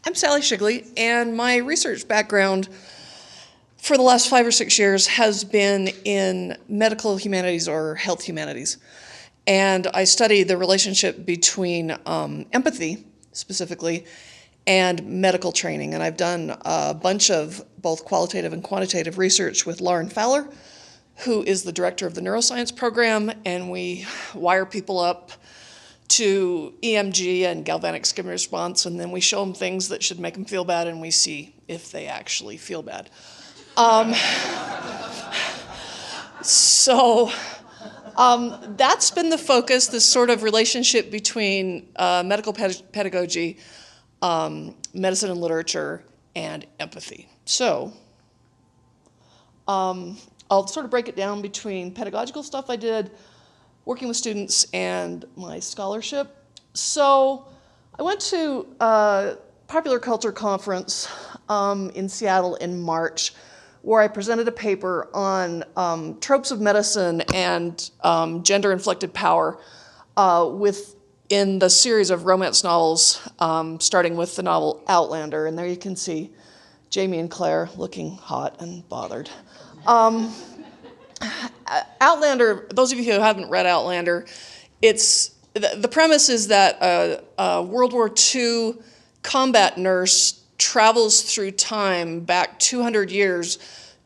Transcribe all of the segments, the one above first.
I'm Sally Shigley, and my research background for the last 5 or 6 years has been in medical humanities or health humanities. And I study the relationship between empathy, specifically, and medical training. And I've done a bunch of both qualitative and quantitative research with Lauren Fowler, who is the director of the neuroscience program, and we wire people up to EMG and galvanic skin response, and then we show them things that should make them feel bad, and we see if they actually feel bad. That's been the focus, this sort of relationship between medical pedagogy, medicine and literature, and empathy. So I'll sort of break it down between pedagogical stuff I did, working with students, and my scholarship. So I went to a popular culture conference in Seattle in March, where I presented a paper on tropes of medicine and gender-inflected power within the series of romance novels, starting with the novel Outlander. And there you can see Jamie and Claire looking hot and bothered. Outlander, those of you who haven't read Outlander, the premise is that a World War II combat nurse travels through time back 200 years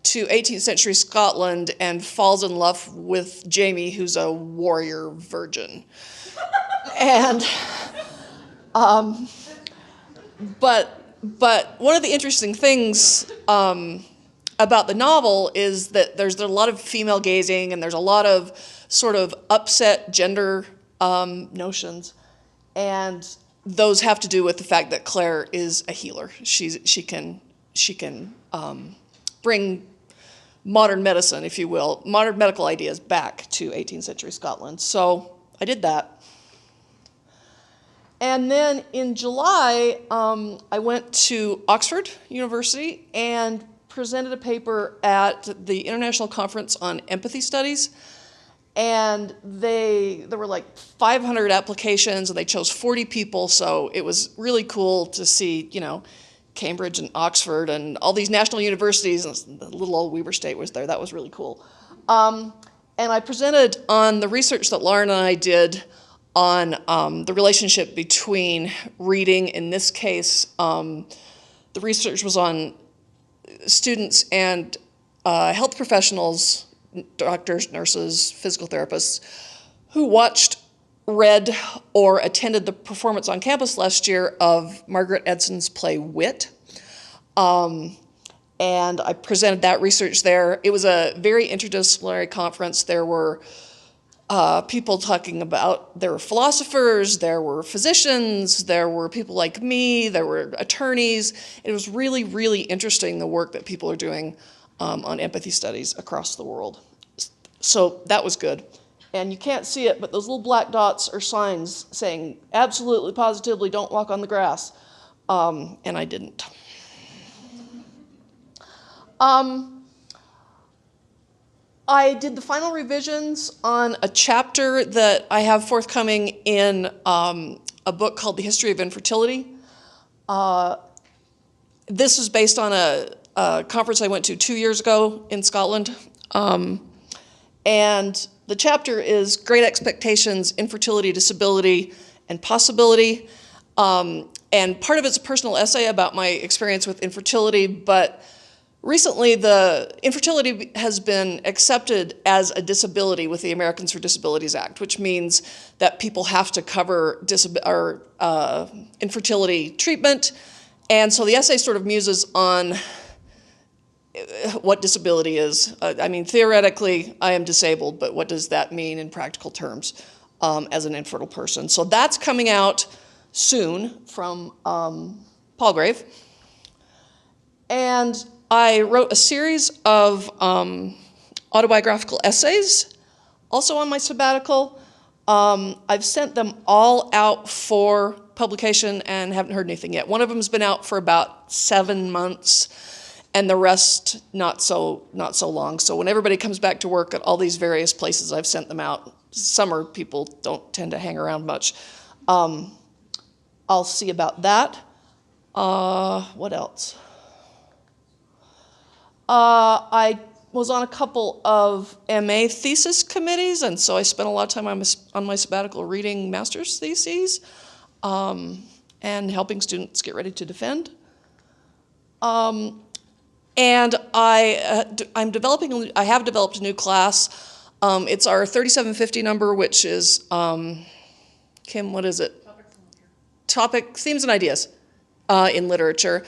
to 18th century Scotland and falls in love with Jamie, who's a warrior virgin. And but one of the interesting things about the novel is that there's a lot of female gazing, and there's a lot of sort of upset gender notions, and those have to do with the fact that Claire is a healer. She can bring modern medicine, if you will, modern medical ideas back to 18th century Scotland. So I did that. And then in July, I went to Oxford University and presented a paper at the International Conference on Empathy Studies. And there were like 500 applications, and they chose 40 people, so it was really cool to see, Cambridge and Oxford and all these national universities, and the little old Weber State was there. That was really cool. And I presented on the research that Lauren and I did on the relationship between reading. In this case, the research was on students and health professionals, doctors, nurses, physical therapists, who watched, read, or attended the performance on campus last year of Margaret Edson's play Wit. And I presented that research there. It was a very interdisciplinary conference. There were people talking about, there were philosophers, there were physicians, there were people like me, there were attorneys. It was really, really interesting, the work that people are doing on empathy studies across the world. So that was good. And you can't see it, but those little black dots are signs saying, absolutely, positively, don't walk on the grass. And I didn't. I did the final revisions on a chapter that I have forthcoming in a book called The History of Infertility. This is based on a conference I went to 2 years ago in Scotland. And the chapter is Great Expectations, Infertility, Disability, and Possibility. And part of it's a personal essay about my experience with infertility, but recently the infertility has been accepted as a disability with the Americans for Disabilities Act, which means that people have to cover infertility treatment. And so the essay sort of muses on what disability is. I mean, theoretically, I am disabled, but what does that mean in practical terms as an infertile person? So that's coming out soon from Palgrave. And I wrote a series of autobiographical essays, also on my sabbatical. I've sent them all out for publication and haven't heard anything yet. One of them's been out for about 7 months, and the rest not so long. So when everybody comes back to work at all these various places I've sent them out, summer people don't tend to hang around much. I'll see about that. What else? I was on a couple of MA thesis committees, and so I spent a lot of time on my sabbatical reading master's theses and helping students get ready to defend. And I have developed a new class. It's our 3750 number, which is, Kim, what is it? Themes and ideas in literature.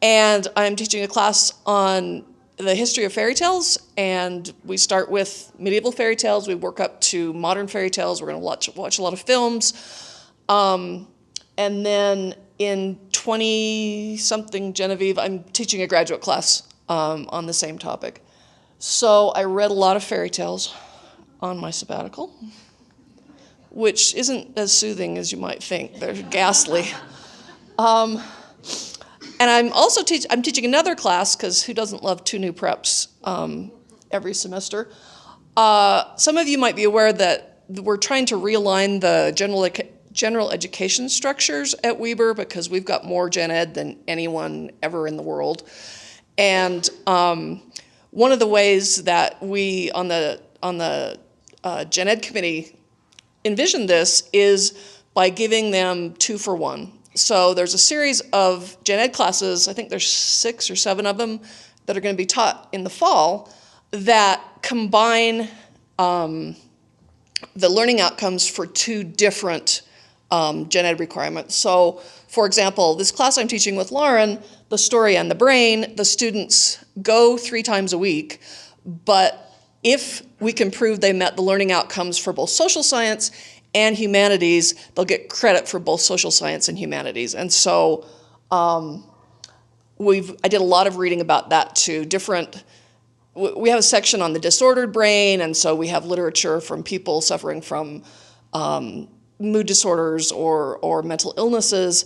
And I'm teaching a class on the history of fairy tales, and we start with medieval fairy tales, we work up to modern fairy tales, we're going to watch a lot of films, and then in 20-something Genevieve, I'm teaching a graduate class on the same topic. So I read a lot of fairy tales on my sabbatical, which isn't as soothing as you might think. They're ghastly. And I'm also teaching another class, because who doesn't love 2 new preps every semester? Some of you might be aware that we're trying to realign the general education structures at Weber, because we've got more gen ed than anyone ever in the world. And one of the ways that we on the gen ed committee envision this is by giving them 2 for 1. So there's a series of gen ed classes, I think there's 6 or 7 of them, that are going to be taught in the fall that combine the learning outcomes for 2 different gen ed requirements. So, for example, this class I'm teaching with Lauren, The Story and the Brain, the students go 3 times a week, but if we can prove they met the learning outcomes for both social science and humanities, they'll get credit for both social science and humanities. And so I did a lot of reading about that too. We have a section on the disordered brain, and so we have literature from people suffering from mood disorders or mental illnesses.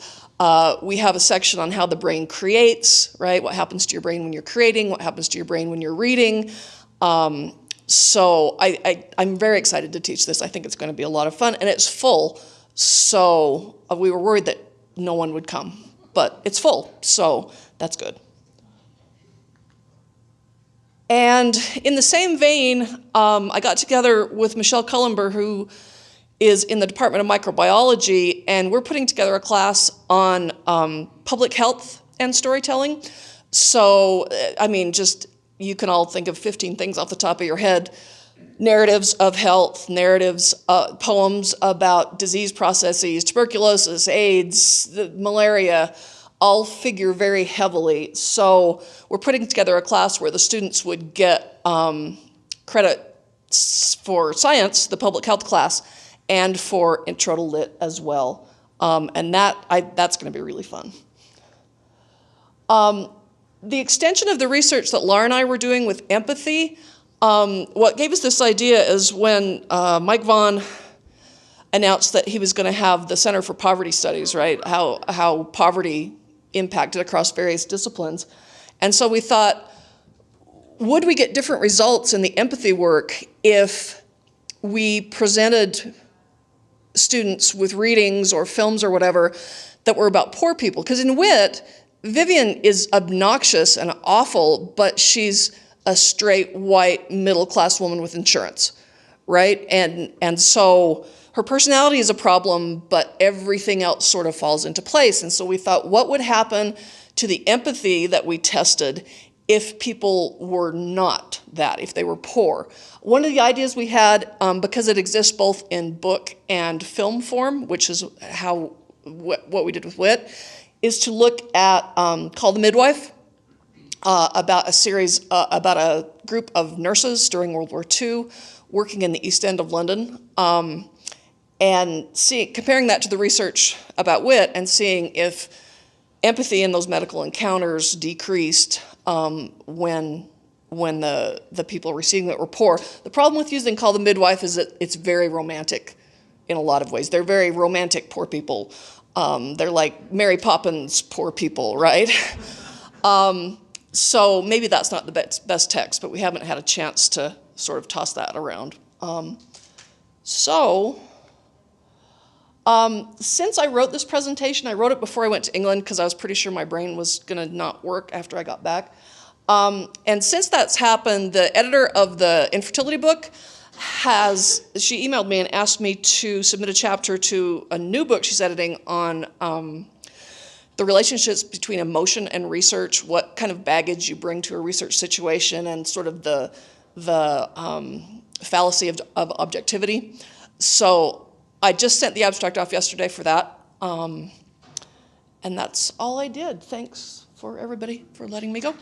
We have a section on how the brain creates, right? What happens to your brain when you're creating, what happens to your brain when you're reading. So I'm very excited to teach this. I think it's going to be a lot of fun, and it's full. So we were worried that no one would come, but it's full, so that's good. And in the same vein, I got together with Michelle Cullenber, who is in the Department of Microbiology, and we're putting together a class on public health and storytelling. So, I mean, just you can all think of 15 things off the top of your head. Narratives of health, poems about disease processes, tuberculosis, AIDS, malaria, all figure very heavily. So we're putting together a class where the students would get credit for science, the public health class, and for Intro to Lit as well. And that's going to be really fun. The extension of the research that Laura and I were doing with empathy, what gave us this idea is when Mike Vaughan announced that he was going to have the Center for Poverty Studies, right? How poverty impacted across various disciplines. And so we thought, would we get different results in the empathy work if we presented students with readings or films or whatever that were about poor people? Because in wit, Vivian is obnoxious and awful, but she's a straight, white, middle-class woman with insurance, right? And so her personality is a problem, but everything else sort of falls into place. And so we thought, what would happen to the empathy that we tested if people were not that, if they were poor? One of the ideas we had, because it exists both in book and film form, which is what we did with WIT, is to look at Call the Midwife, about a group of nurses during World War II working in the East End of London, and comparing that to the research about WIT and seeing if empathy in those medical encounters decreased when the people receiving it were poor. The problem with using Call the Midwife is that it's very romantic in a lot of ways. They're very romantic poor people. They're like Mary Poppins poor people, right? So maybe that's not the best text, but we haven't had a chance to sort of toss that around. Since I wrote this presentation, I wrote it before I went to England because I was pretty sure my brain was going to not work after I got back. And since that's happened, the editor of the infertility book she emailed me and asked me to submit a chapter to a new book she's editing on the relationships between emotion and research, what kind of baggage you bring to a research situation, and sort of the fallacy of objectivity. So I just sent the abstract off yesterday for that. And that's all I did. Thanks for everybody for letting me go.